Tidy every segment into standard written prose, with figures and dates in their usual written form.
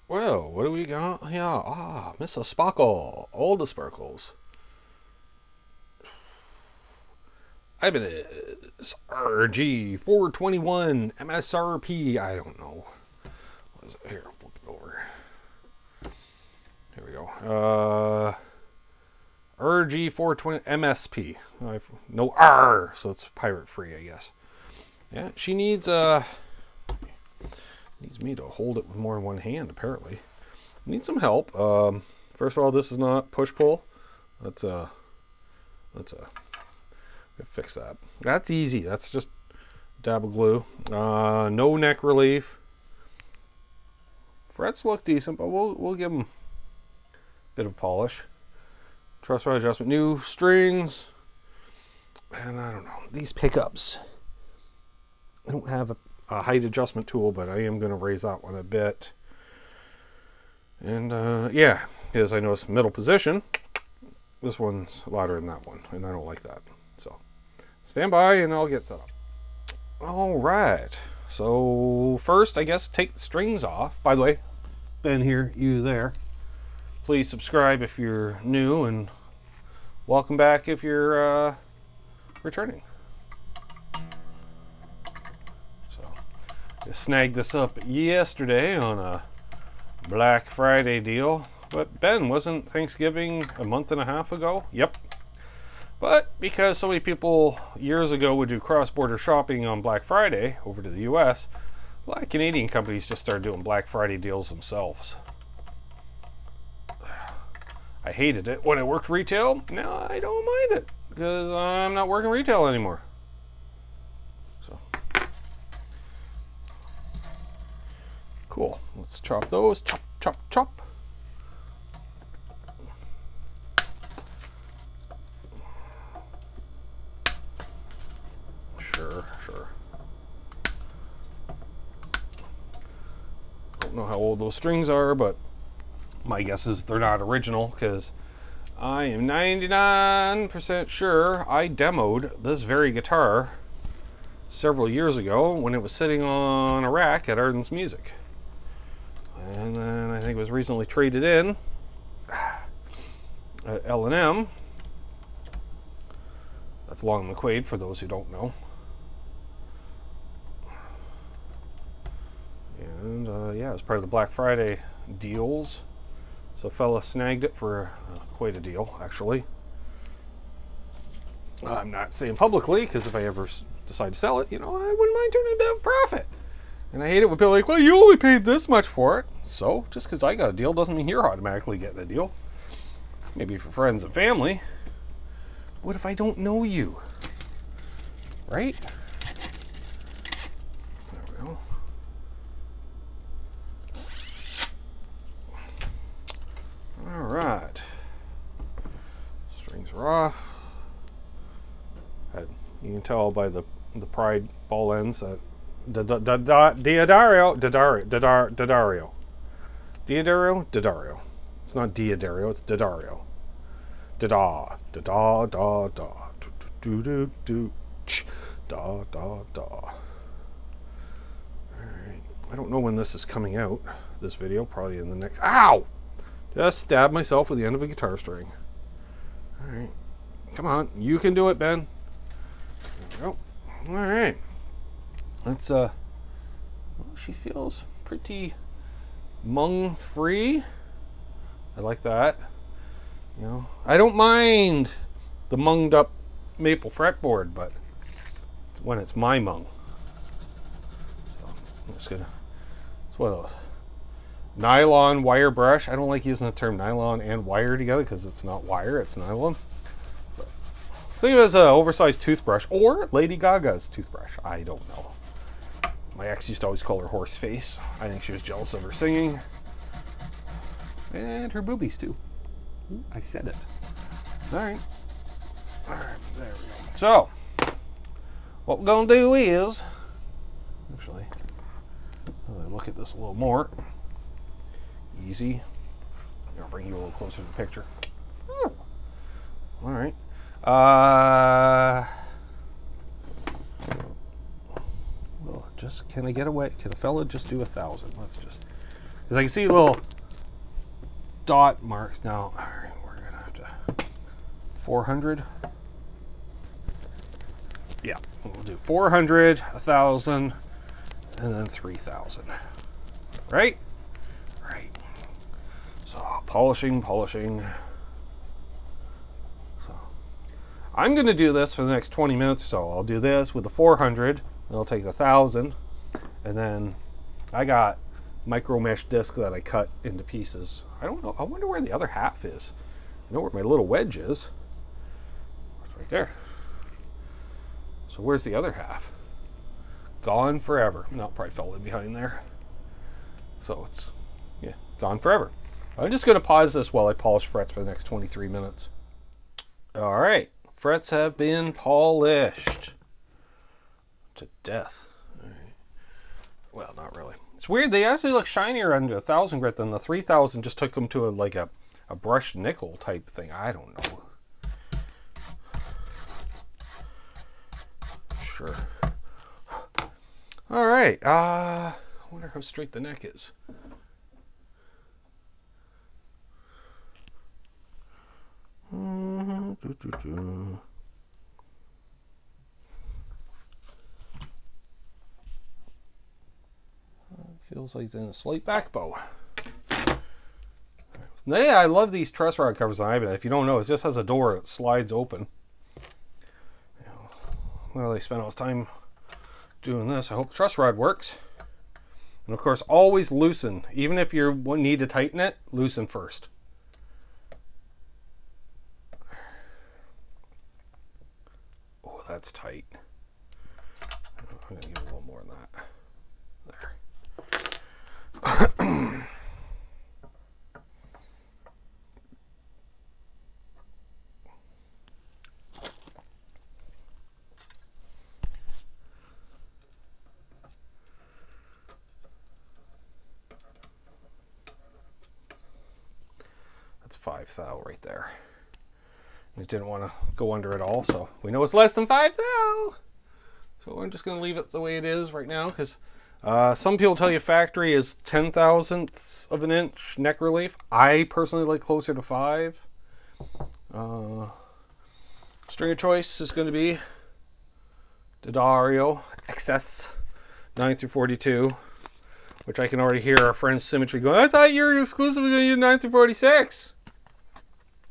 Well, what do we got here? Ah, Mr. Sparkle. All the sparkles. Ibanez RG421MSP. I don't know. What is it? Here, flip it over. Here we go. RG420MSP. No R, so it's pirate free, I guess. Yeah, she needs me to hold it with more than one hand, apparently. Need some help. First of all, this is not push-pull. Let's fix that. That's easy. That's just dab of glue. No neck relief. Frets look decent, but we'll give them a bit of polish. Truss rod adjustment. New strings. And I don't know. These pickups. I don't have a height adjustment tool, but I am going to raise that one a bit. And yeah, as I noticed, middle position. This one's louder than that one, and I don't like that. So stand by and I'll get set up. All right. So first, I guess, take the strings off. By the way, Ben here, you there. Please subscribe if you're new, and welcome back if you're returning. So I snagged this up yesterday on a Black Friday deal. But Ben, wasn't Thanksgiving a month and a half ago? Yep. But because so many people years ago would do cross-border shopping on Black Friday over to the US, a lot of Canadian companies just started doing Black Friday deals themselves. I hated it when I worked retail. Now I don't mind it because I'm not working retail anymore. So cool. Let's chop those. Chop, chop, chop. Sure. Don't know how old those strings are, but my guess is they're not original because I am 99% sure I demoed this very guitar several years ago when it was sitting on a rack at Arden's Music. And then I think it was recently traded in at L&M. That's Long McQuaid for those who don't know. And yeah, it was part of the Black Friday deals. So a fella snagged it for quite a deal, actually. I'm not saying publicly, because if I ever decide to sell it, I wouldn't mind turning a bit of profit. And I hate it when people are like, well, you only paid this much for it. So, just because I got a deal doesn't mean you're automatically getting a deal. Maybe for friends and family. What if I don't know you? Right? There we go. Alright. Strings are off. You can tell by the pride ball ends that Diodario. It's not Diodario, it's Diodario. Da da da da da do do do da da da. Alright. I don't know when this is coming out, this video, probably in the next. Ow! Just stabbed myself with the end of a guitar string. Alright. Come on, you can do it, Ben. There we go. Alright. Let's well, she feels pretty mung free. I like that. I don't mind the munged up maple fretboard, but it's when it's my mung. So I'm just gonna. It's one of those nylon wire brush. I don't like using the term nylon and wire together because it's not wire, it's nylon. But think of it as an oversized toothbrush or Lady Gaga's toothbrush. I don't know. My ex used to always call her horse face. I think she was jealous of her singing. And her boobies too. I said it. Alright, there we go. So, what we're going to do is, actually, look at this a little more. Easy. I'll bring you a little closer to the picture. Alright. Well, can I get away? Can a fella just do 1,000? Let's just because I can see little dot marks now. All right, we're gonna have to 400. Yeah, we'll do 400, 1,000, and then 3,000. Right? Right. So polishing. So I'm gonna do this for the next 20 minutes or so. I'll do this with the 400, and I'll take the 1,000, and then I got micro mesh disc that I cut into pieces. I don't know. I wonder where the other half is. I know where my little wedge is. It's right there. So where's the other half? Gone forever. No, probably fell in behind there. So it's, yeah, gone forever. I'm just going to pause this while I polish frets for the next 23 minutes. All right. Frets have been polished to death. All right. Well, not really. It's weird. They actually look shinier under 1,000 grit than the 3,000 just took them to like a brushed nickel type thing. I don't know. Sure. All right. I wonder how straight the neck is. Feels like it's in a slight back bow. Yeah, I love these truss rod covers on Ibanez. If you don't know, it just has a door that slides open. Well, they spent all this time doing this. I hope the truss rod works. And of course, always loosen. Even if you need to tighten it, loosen first. Oh, that's tight. I'm going to give it a little more than that. There. That's 5 thou right there. It didn't want to go under at all, so we know it's less than 5 thou. So I'm just going to leave it the way it is right now, because some people tell you factory is 10,000ths of an inch neck relief. I personally like closer to 5. String of choice is going to be D'Addario XS 9 through 42, which I can already hear our friend Symmetry going, I thought you were exclusively going to use 9 through 46.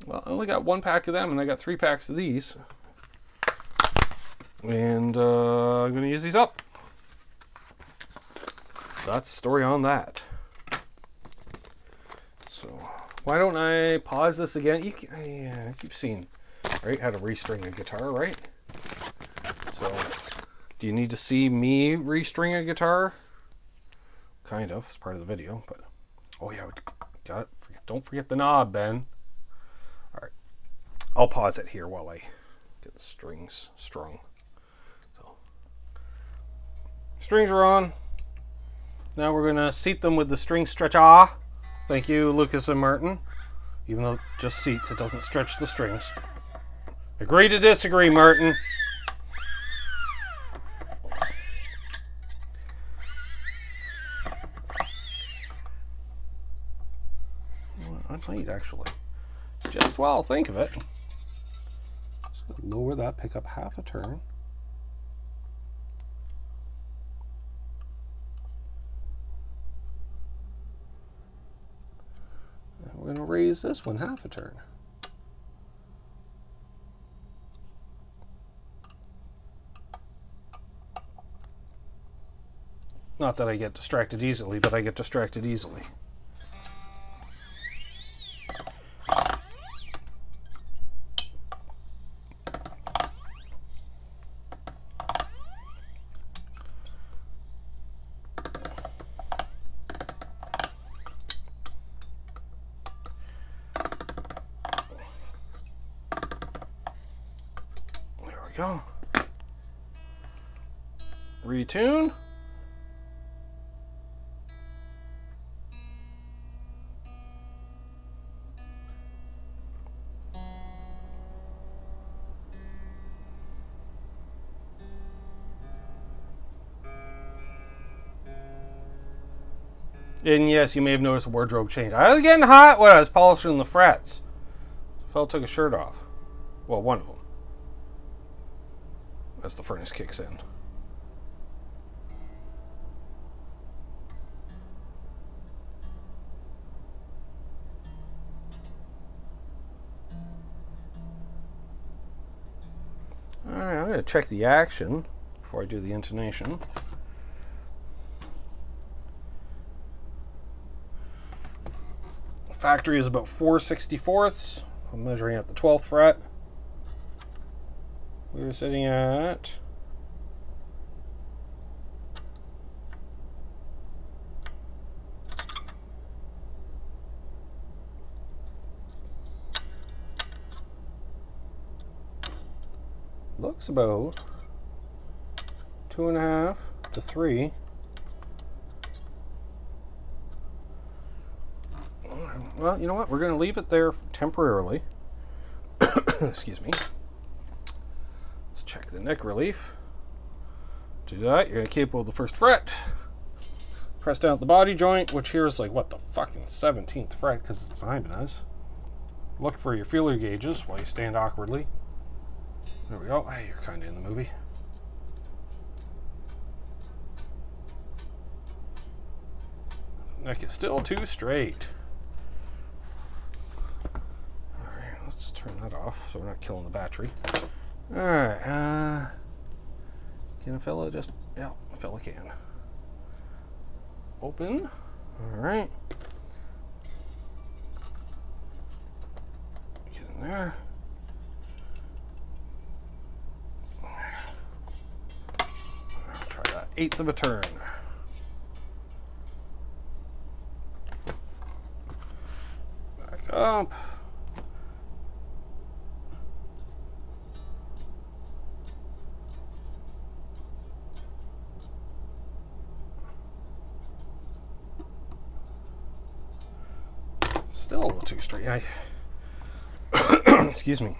Well, I only got 1 pack of them, and I got 3 packs of these. And I'm going to use these up. That's the story on that. So, why don't I pause this again? You've seen, right, how to restring a guitar, right? So, do you need to see me restring a guitar? Kind of. It's part of the video, but... Oh, yeah, got it. Don't forget the knob, Ben. Alright. I'll pause it here while I get the strings strung. So, strings are on. Now we're going to seat them with the string stretcher. Thank you, Lucas and Martin. Even though it just seats, it doesn't stretch the strings. Agree to disagree, Martin. I might actually, just while I think of it, just lower that, pick up half a turn. And we're going to raise this one half a turn. Not that I get distracted easily, but I get distracted easily. Go. Retune. And yes, you may have noticed a wardrobe change. I was getting hot when I was polishing the frets. The fella took his shirt off. Well, one of them. As the furnace kicks in. Alright, I'm going to check the action before I do the intonation. Factory is about 4/64. I'm measuring at the 12th fret. We were sitting at looks about 2.5 to 3. Well, you know what? We're going to leave it there temporarily. Excuse me. Let's check the neck relief. To do that, you're going to keep with the first fret. Press down at the body joint, which here is like, what, the fucking 17th fret, because it's an Ibanez. Look for your feeler gauges while you stand awkwardly. There we go. Hey, you're kind of in the movie. Neck is still too straight. Alright, let's turn that off so we're not killing the battery. Alright, can a fella just... Yeah, a fella can. Open. Alright. Get in there. Try that 1/8 of a turn. Back up. Still a little too straight. Excuse me.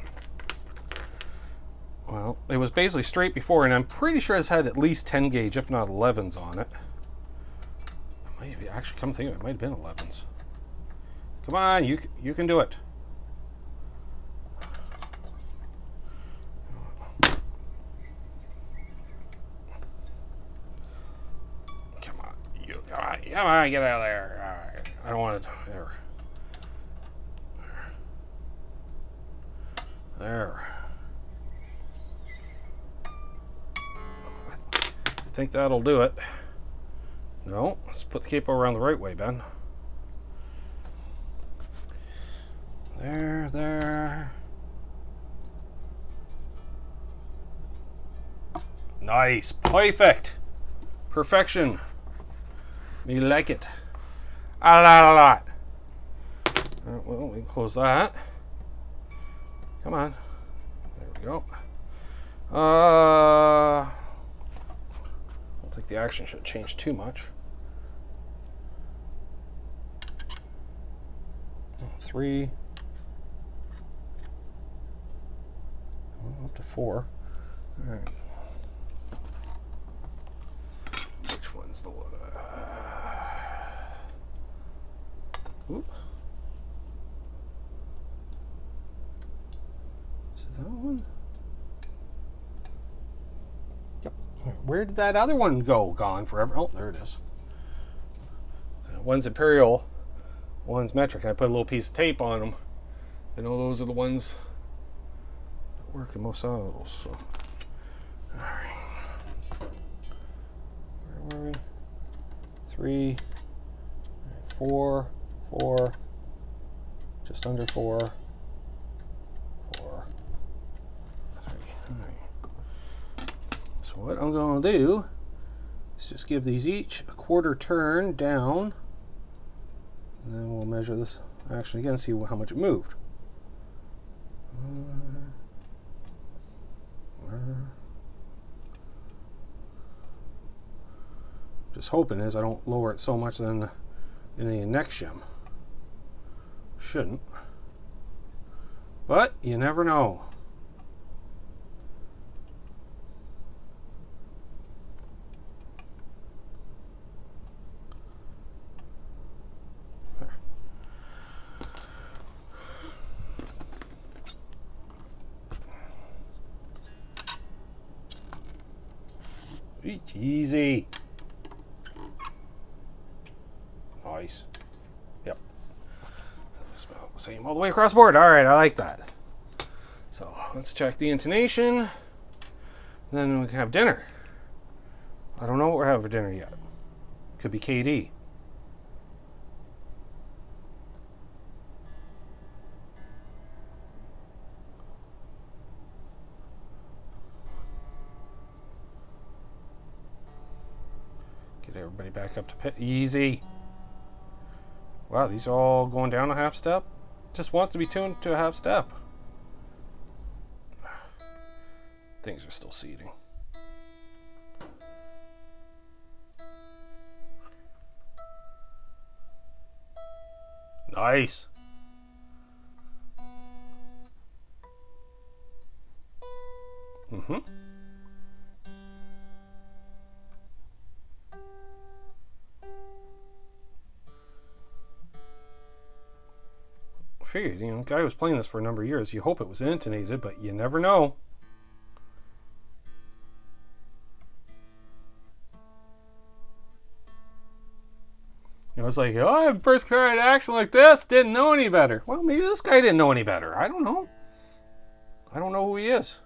Well, it was basically straight before, and I'm pretty sure it's had at least 10 gauge, if not 11s on it. Maybe, actually, come think of it, it might have been 11s. Come on, you can do it. Come on, come on, get out of there. All right. I don't want it. There. I think that'll do it. No, let's put the capo around the right way, Ben. There. Nice, perfect. Perfection. Me like it. A lot. Right, well, we can close that. Come on. There we go. I don't think the action should change too much. 3. Up to 4. All right. Which one's the one? Oops. Is it that one? Yep. Where did that other one go? Gone forever. Oh, there it is. One's Imperial, one's metric. I put a little piece of tape on them. I know those are the ones that work in most saddles. So, all right. Where were we? 3, 4, 4, just under 4, 4, 3. All right. So what I'm going to do is just give these each a quarter turn down, and then we'll measure this action again, see how much it moved. Just hoping is I don't lower it so much then in the neck shim. Shouldn't. But you never know. Easy. Nice. Yep. Same all the way across the board. All right, I like that. So let's check the intonation. Then we can have dinner. I don't know what we're having for dinner yet. Could be KD. Get everybody back up to pit. Easy. Wow, these are all going down a half step. Just wants to be tuned to a half step. Things are still seating. Nice. Mm-hmm. I figured, you know, the guy who was playing this for a number of years, you hope it was intonated, but you never know. You know, it's like, oh, I have first guitar in action like this, didn't know any better. Well, maybe this guy didn't know any better. I don't know. I don't know who he is.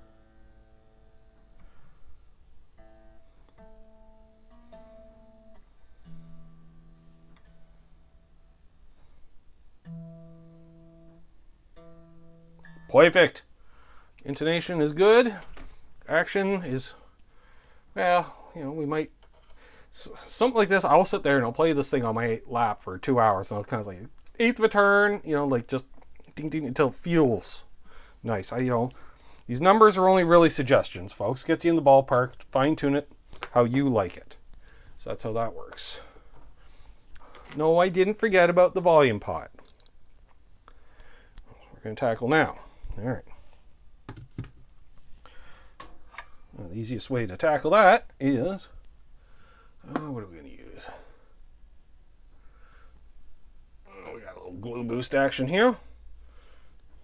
Perfect. Intonation is good. Action is, well, you know, we might, something like this, I'll sit there and I'll play this thing on my lap for 2 hours. And I'll kind of like, eighth of a turn, you know, like just ding ding until it feels nice. You know, these numbers are only really suggestions, folks. Gets you in the ballpark, fine tune it how you like it. So that's how that works. No, I didn't forget about the volume pot. We're going to tackle now. All right. Well, the easiest way to tackle that is, what are we going to use? Oh, we got a little glue boost action here.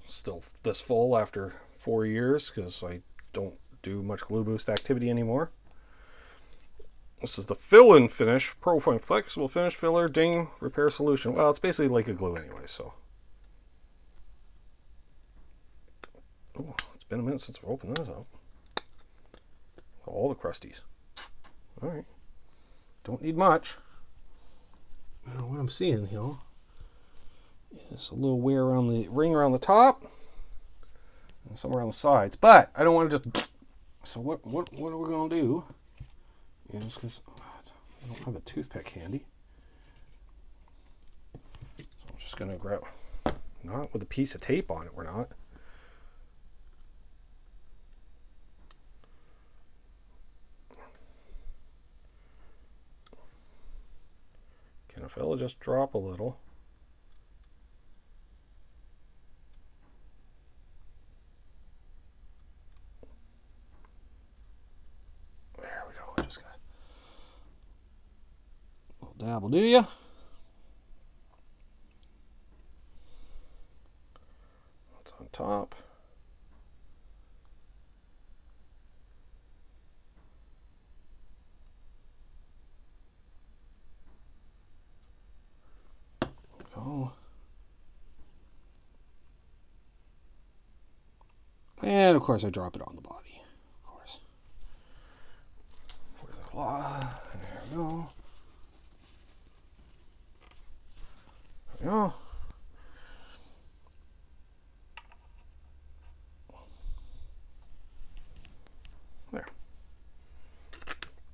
Still this full after 4 years because I don't do much glue boost activity anymore. This is the fill-in finish, Profine Flexible Finish Filler Ding Repair Solution. Well, it's basically like a glue anyway, so. Oh, it's been a minute since I've opened this up. All the crusties. All right. Don't need much. Now, what I'm seeing here is a little wear around the ring around the top and somewhere on the sides. But I don't want to just. So what are we going to do? Is because I don't have a toothpick handy. So I'm just going to grab. Not with a piece of tape on it. We're not. Can a fella just drop a little? There we go. I just got a little dabble, do ya? That's on top. And of course I drop it on the body. Of course. Where's the claw? There we go. There we go. There.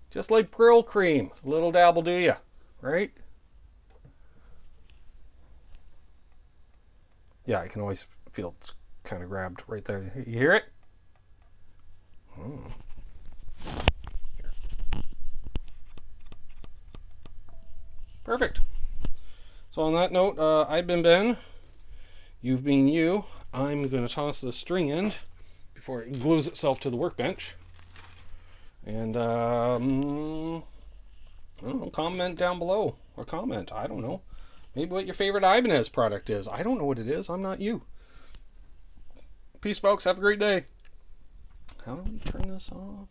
Just like Brill cream. A little dabble do ya, right? Yeah, I can always feel it's kind of grabbed right there. You hear it? Here. Perfect. So on that note, I've been Ben. You've been you. I'm going to toss the string end before it glues itself to the workbench. And I don't know, comment down below. Or comment, I don't know. Maybe what your favorite Ibanez product is. I don't know what it is. I'm not you. Peace, folks. Have a great day. How do we turn this off?